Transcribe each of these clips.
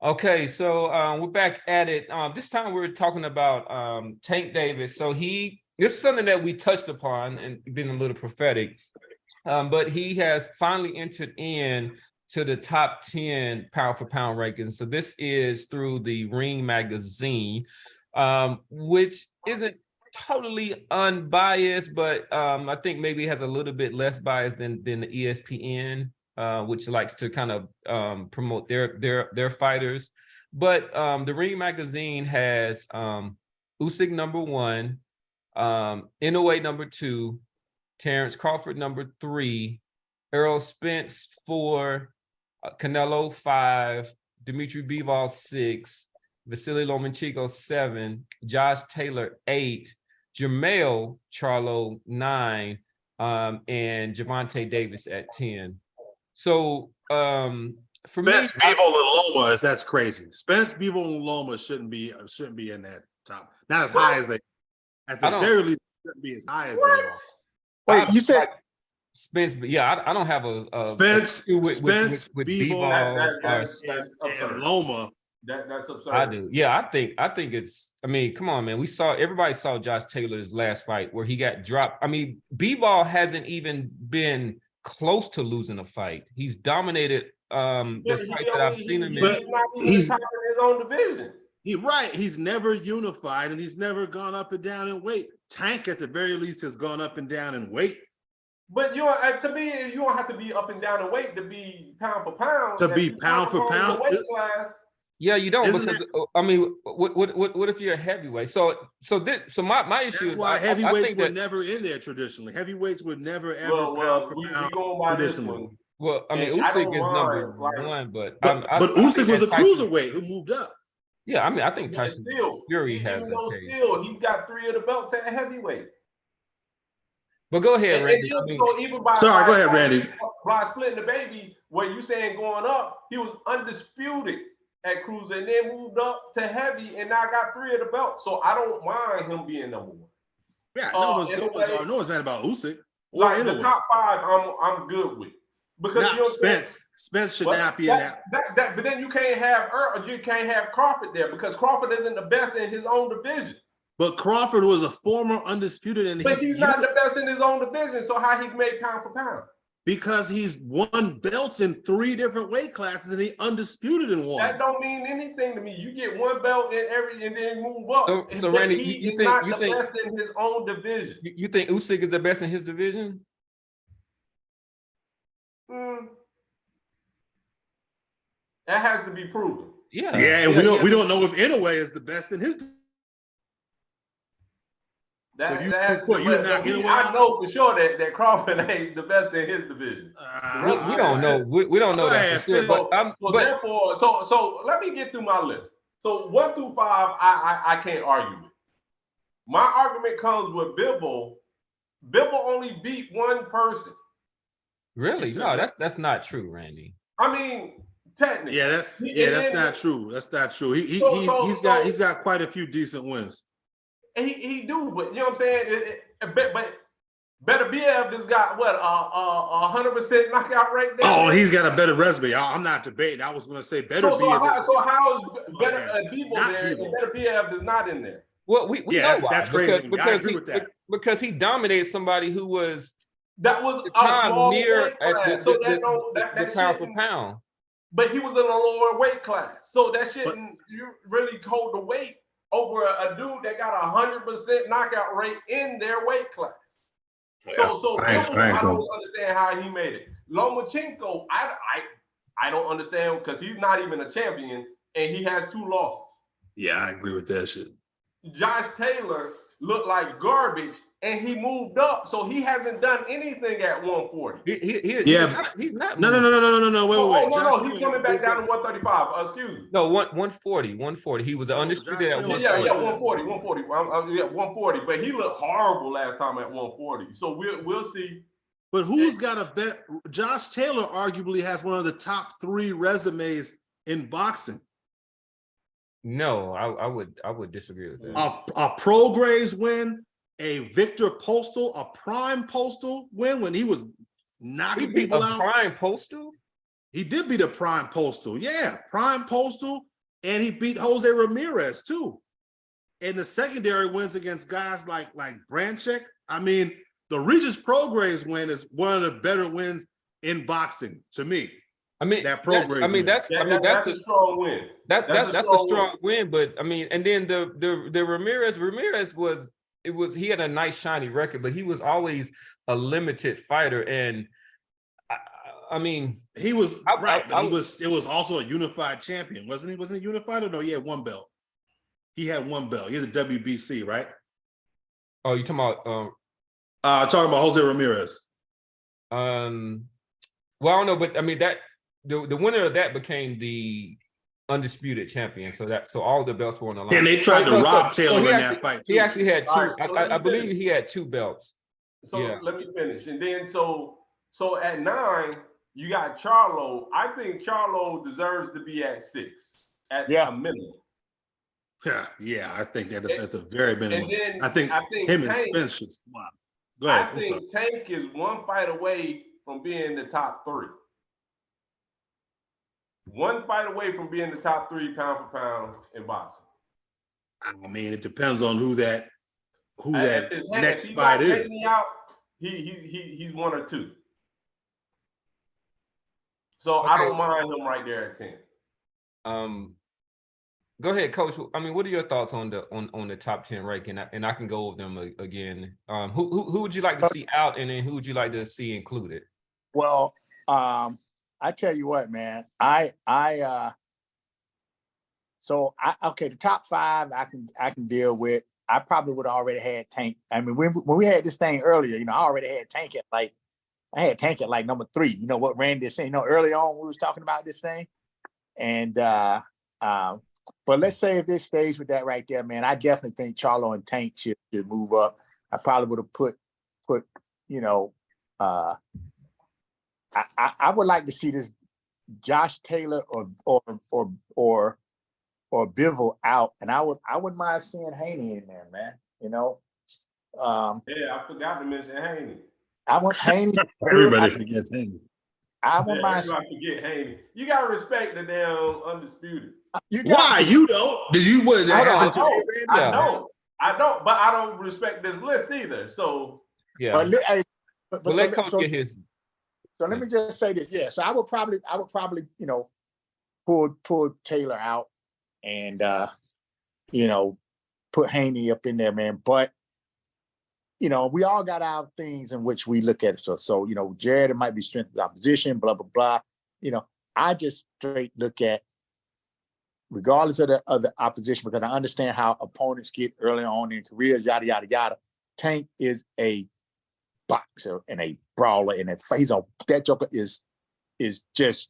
Okay, so we're back at it. This time we're talking about Tank Davis. So this is something that we touched upon and been a little prophetic, but he has finally entered in to the top 10 pound for pound rankings. So this is through the Ring magazine, which isn't totally unbiased, but I think maybe has a little bit less bias than the ESPN, which likes to kind of promote their fighters. But the Ring magazine has Usyk #1, Inoue #2, Terrence Crawford #3, Errol Spence 4, Canelo 5, Dimitri Bivol 6, Vasily Lomachenko 7, Josh Taylor 8, Jermell Charlo 9, and Gervonta Davis at 10. So for Spence, me, Bivol, and Loma that's crazy. Spence, Bivol, and Loma shouldn't be in that top. Not as high as they. At the very least, shouldn't be as high as they are. Wait, you said Spence, but yeah, I don't have a Spence, with Bivol, and Loma. That's absurd. I do. Yeah, I think it's. I mean, come on, man. Everybody saw Josh Taylor's last fight where he got dropped. I mean, Bivol hasn't even been close to losing a fight. He's dominated this fight that I've seen him in. But he's top in his own division. He's never unified, and he's never gone up and down in weight. Tank, at the very least, has gone up and down in weight. But to me, you don't have to be up and down in weight to be pound for pound. To be pound for pound. Yeah, you don't. Because, I mean, what if you're a heavyweight? So my issue. That's why heavyweights were never in there traditionally. Heavyweights would never ever pound for pound traditionally. Well, I mean, Usyk is #1, but Usyk was a cruiserweight who moved up. Yeah, I mean, I think Tyson Fury has a case. Still, he got 3 of the belts at heavyweight. But go ahead, Randy. Even by go ahead, Randy. By splitting the baby, where you saying going up, he was undisputed at cruiser and then moved up to heavy and now got 3 of the belts. So I don't mind him being #1. Yeah, no one's mad about Usyk. Like the top 5, I'm good with. Because Spence should not be in that. But then you can't have Crawford there because Crawford isn't the best in his own division. But Crawford was a former undisputed, but he's not the best in his own division. So how he made pound for pound? Because he's won belts in 3 different weight classes and he undisputed in 1. That don't mean anything to me. You get 1 belt in and then move up. So Randy, you think the best in his own division? You think Usyk is the best in his division? That has to be proven. Yeah, and we don't know if Inoue is the best in his division. I know for sure that Crawford ain't the best in his division. We don't know. We don't know that for sure. So let me get through my list. So 1 through 5, I can't argue with. My argument comes with Bivol. Bivol only beat 1 person. Really? No, that's not true, Randy. I mean, technically. That's not true. That's not true. He's got quite a few decent wins. And he do, but you know what I'm saying? But Beterbiev has got what 100% knockout rate there. Oh, he's got a better resume. I'm not debating. I was going to say Beterbiev. So how is Bivol there and Beterbiev is not in there? Well, we know why. That's crazy. I agree with that. Because he dominated somebody who was a time small near at the pound for pound. But he was in a lower weight class, so that shouldn't really hold the weight over a dude that got 100% knockout rate in their weight class. Yeah, So I don't understand how he made it. Lomachenko, I don't understand because he's not even a champion and he has 2 losses. Yeah, I agree with that shit. Josh Taylor looked like garbage and he moved up, so he hasn't done anything at 140. He's not. No. Wait. No, he's coming back down to 135. Excuse me. No, 140. He was undisputed at 140. Yeah, 140. 140. But he looked horrible last time at 140. So we'll see. But who's got a better? Josh Taylor arguably has one of the top 3 resumes in boxing. No, I would disagree with that. A Prograis win, a Victor Postal, a Prime Postal win when he was knocking people out. Prime Postal? He did beat a Prime Postal. Yeah, Prime Postal, and he beat Jose Ramirez too. And the secondary wins against guys like Branchek. I mean, the Regis Prograis win is one of the better wins in boxing to me. I mean, that Prograis that's a strong win. That's a strong win. But I mean, and then the Ramirez was he had a nice shiny record, but he was always a limited fighter. And I mean, he was it was also a unified champion, wasn't he? Wasn't he unified or no? He had one belt. He had one belt. He had the WBC, right? Oh, you talking about talking about Jose Ramirez. Well, I don't know, but I mean that the winner of that became the undisputed champion. So all the belts were on the line. And they tried to rob Taylor in that fight too. He actually had two. Right, I believe he had two belts. So yeah. Let me finish. And then so at 9, you got Charlo. I think Charlo deserves to be at 6 at a minimum. Yeah, I think at the very minimum. Then, I think him and Spence should swap. Go ahead. I think Tank is one fight away from being the top 3. One fight away from being the top 3 pound for pound in boxing. I mean, it depends on who that next if fight is. Out, he's 1 or 2. So okay. I don't mind him right there at 10. Go ahead, Coach. I mean, what are your thoughts on the top 10 ranking? And I can go over them again. Who would you like to see out, and then who would you like to see included? Well, I tell you what, man. The top 5 I can deal with. I probably would have already had Tank. I mean, when we had this thing earlier, I already had Tank at like number 3. You know what Randy is saying? Early on we was talking about this thing, and but let's say if this stays with that right there, man, I definitely think Charlo and Tank should move up. I probably would have put I would like to see this Josh Taylor or Bivol out, and I wouldn't mind seeing Haney in there, man. I forgot to mention Haney. I want Haney. Everybody forgets Haney. I wouldn't mind. Everybody forget Haney. You gotta respect the damn undisputed. Why you don't? Did you what? I don't, but I don't respect this list either. So yeah. But let Coach get his. So let me just say this. Yeah. So I would probably pull Taylor out and put Haney up in there, man. But we all got our things in which we look at it. So Jared, it might be strength of opposition, blah blah blah. I just straight look at, regardless of the opposition, because I understand how opponents get early on in careers, yada yada yada. Tank is a boxer and a brawler, and that joker is just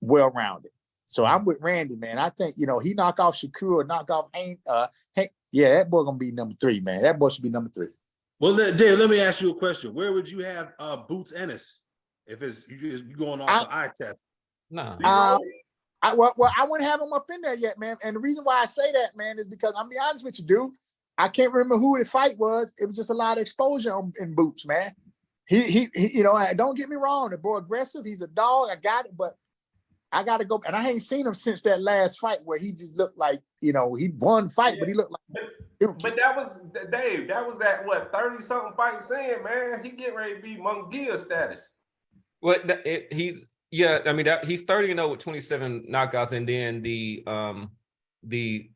well rounded. So I'm with Randy, man. I think he knock off Shakur, knock off Hank. Yeah, that boy gonna be number 3, man. That boy should be number 3. Well, Dave, let me ask you a question. Where would you have Boots Ennis if you going off the eye test? No. I wouldn't have him up in there yet, man. And the reason why I say that, man, is because I'm be honest with you, dude. I can't remember who the fight was. It was just a lot of exposure in Boots, man. He don't get me wrong. The boy aggressive. He's a dog. I got it, but I got to go. And I ain't seen him since that last fight where he just looked like, he won fight, but he looked like. But that was Dave. That was at what 30-something fights in, man. He getting ready to be Munguia status. Well, yeah, I mean he's 30-0 with 27 knockouts, and then the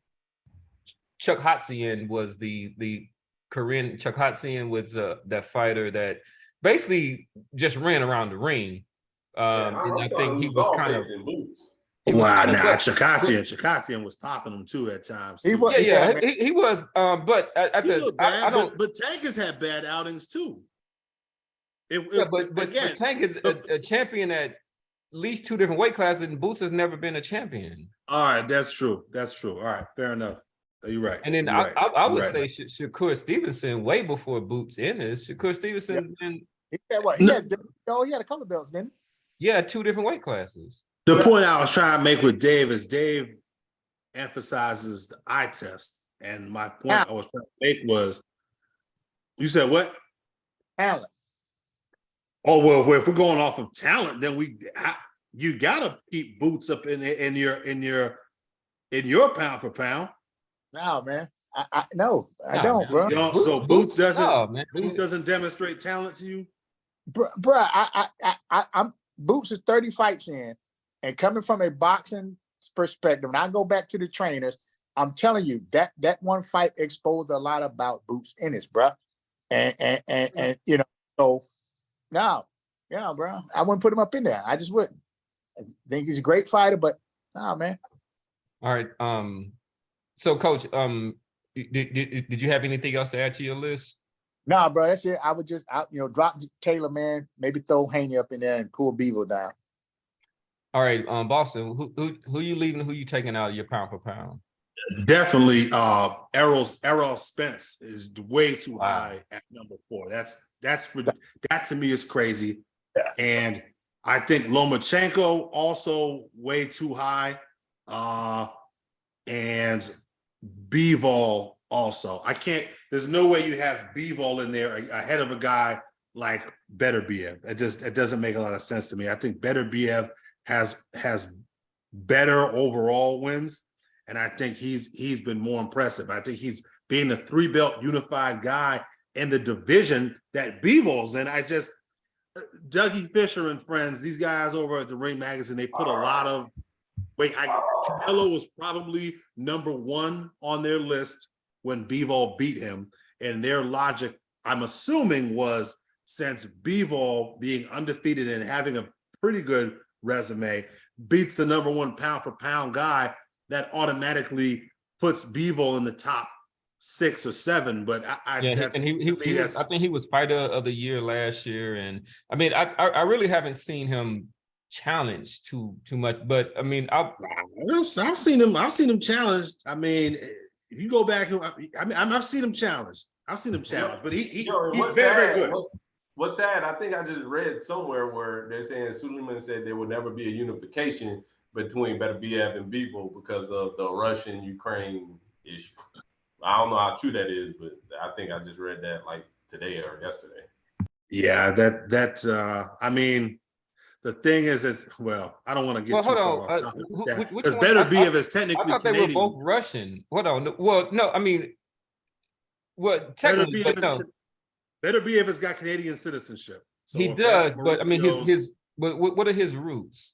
Chuck Hotzian was the Korean. Chuck Hotzian was that fighter that basically just ran around the ring, and I think he was kind of. Wow, now Chikatian was popping him too at times. Too. He was. But but Tank has had bad outings too. But Tank is a champion at least 2 different weight classes, and Boots has never been a champion. All right, that's true. All right, fair enough. You're right. And then I would say Shakur Stevenson way before Boots Ennis. Shakur Stevenson. He had a couple of belts, didn't he? Yeah, 2 different weight classes. The point I was trying to make with Dave is Dave emphasizes the eye test, and my point I was trying to make was, you said what? Talent. Oh well, if we're going off of talent, then you gotta keep Boots up in your pound for pound. No, man. I no, I Nah, don't, man. bro. You know, so Boots no, man. doesn't demonstrate talent to you. Bruh, I'm Boots is 30 fights in, and coming from a boxing perspective, and I go back to the trainers, I'm telling you that one fight exposed a lot about Boots Ennis, bruh. And you know, so no, yeah, bro. I wouldn't put him up in there. I just wouldn't. I think he's a great fighter, but no, man. All right. So coach, did you have anything else to add to your list? Nah, bro, that's it. I would just drop Taylor, man, maybe throw Haney up in there and pull Beaver down. All right, Boston, who you leaving, who you taking out of your pound for pound? Definitely, Errol Spence is way too high at number 4. That to me is crazy. Yeah. And I think Lomachenko also way too high. And Bivol also. There's no way you have Bivol in there ahead of a guy like Beterbiev. It doesn't make a lot of sense to me. I think Beterbiev has better overall wins. And I think he's been more impressive. I think he's being a 3-belt unified guy in the division that Bivol's in. Dougie Fisher and friends, these guys over at the Ring Magazine, they put a lot of weight. Canelo was probably number 1 on their list when Bivol beat him. And their logic, I'm assuming, was since Bivol being undefeated and having a pretty good resume beats the number 1 pound for pound guy, that automatically puts Bivol in the top 6 or 7. But I think he was fighter of the year last year, and I mean I really haven't seen him challenged too much. But I mean I've seen him challenged. I mean, if you go back, I've seen him challenged. But he's very good. What's sad? I think I just read somewhere where they're saying Suleiman said there would never be a unification between Beterbiev and Bivol because of the Russian-Ukraine issue. I don't know how true that is, but I think I just read that like today or yesterday. Yeah, I mean, the thing is well, I don't want to get too far off because Beterbiev is technically I thought they Canadian. were both Russian. Hold on. Well, no, I mean, well, technically, Beterbiev has got Canadian citizenship. So he does, but I mean, what are his roots?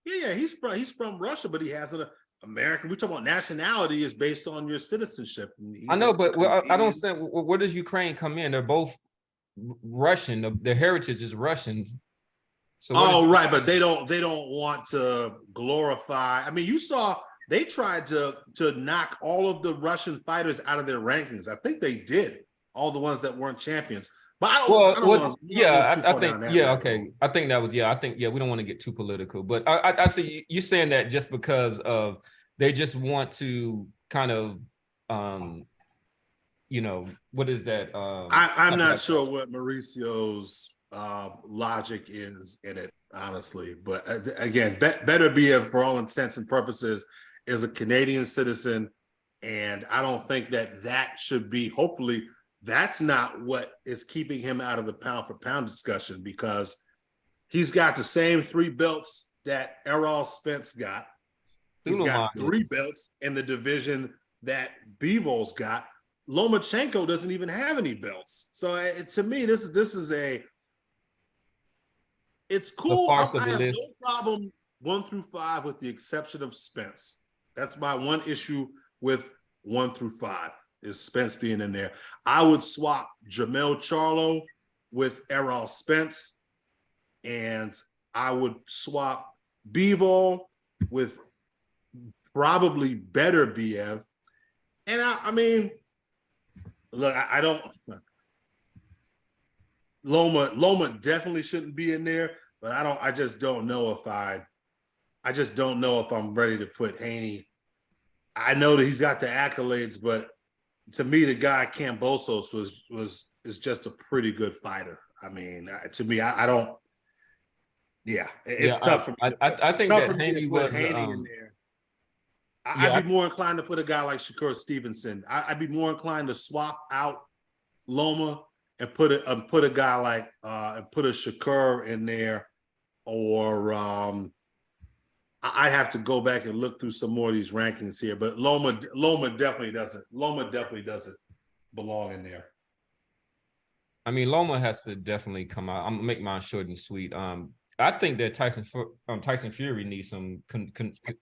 Yeah, he's from Russia, but he has an American. We talk about nationality is based on your citizenship. I know, but I don't understand. Where does Ukraine come in? They're both Russian. Their heritage is Russian. So right, but they don't want to glorify. I mean, you saw they tried to knock all of the Russian fighters out of their rankings. I think they did, all the ones that weren't champions. But I think that was we don't want to get too political, but I see you saying that just because of they just want to kind of what is that? I'm not sure what Mauricio's logic is in it, honestly. But again, Beterbiev, for all intents and purposes, is a Canadian citizen, and I don't think that should be. Hopefully, that's not what is keeping him out of the pound for pound discussion, because he's got the same 3 belts that Errol Spence got. He's got 3 belts in the division that Bivol's got. Lomachenko doesn't even have any belts. So to me, this is it's cool. I have no problem 1 through 5 with the exception of Spence. That's my one issue with 1 through 5. Is Spence being in there. I would swap Jermell Charlo with Errol Spence, and I would swap Bivol with probably Beterbiev. And I mean, look, I don't. Loma definitely shouldn't be in there, but I just don't know if I'm ready to put Haney. I know that he's got the accolades, but to me, the guy Kambosos is just a pretty good fighter. I mean, to me, I don't. Yeah, it's tough for me. I think that Haney was Haney in there. I'd be more inclined to put a guy like Shakur Stevenson. I'd be more inclined to swap out Loma and put a guy like put a Shakur in there or I'd have to go back and look through some more of these rankings here. But Loma definitely doesn't. Loma definitely doesn't belong in there. I mean, Loma has to definitely come out. I'm gonna make mine short and sweet. I think that Tyson Fury needs some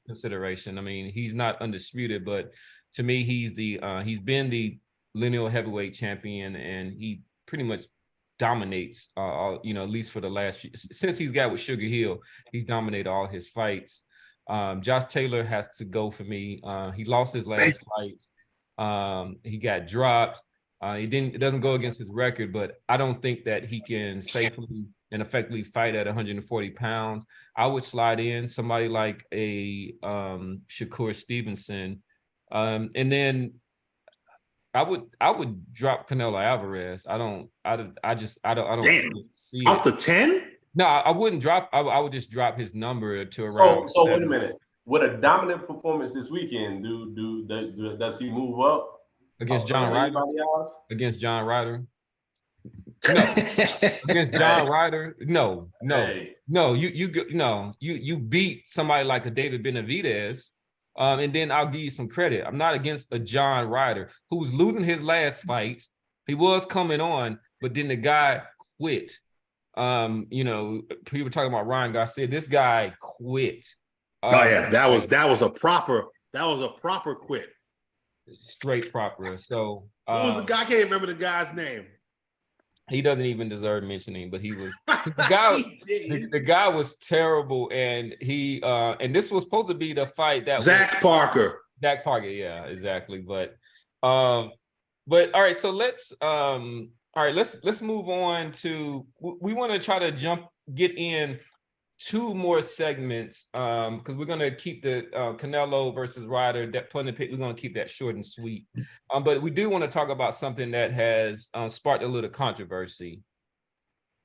consideration. I mean, he's not undisputed, but to me, he's been the lineal heavyweight champion, and he pretty much dominates. At least for the last few, since he's got with Sugar Hill, he's dominated all his fights. Josh Taylor has to go for me. He lost his last fight. He got dropped. It doesn't go against his record, but I don't think that he can safely and effectively fight at 140 pounds. I would slide in somebody like a Shakur Stevenson. And then I would drop Canelo Alvarez. I don't see Up it. to 10? No, I wouldn't drop. I would just drop his number to around. So wait 7. a minute. With a dominant performance this weekend, does he move up Against John Ryder? Anybody else? Against John Ryder? No. Against John Ryder? No. Hey. No, you beat somebody like a David Benavidez, and then I'll give you some credit. I'm not against a John Ryder who's losing his last fight. He was coming on, but then the guy quit. People talking about Ryan Garcia. This guy quit. That was a proper quit. Straight proper. So Who was the guy? I can't remember the guy's name. He doesn't even deserve mentioning, but he was the guy was terrible, and he and this was supposed to be the fight that Zach Parker, yeah, exactly. But all right, so let's move on to, we want to try to get in 2 more segments because we're going to keep the Canelo versus Ryder, that plenty pick, we're going to keep that short and sweet. But we do want to talk about something that has sparked a little controversy.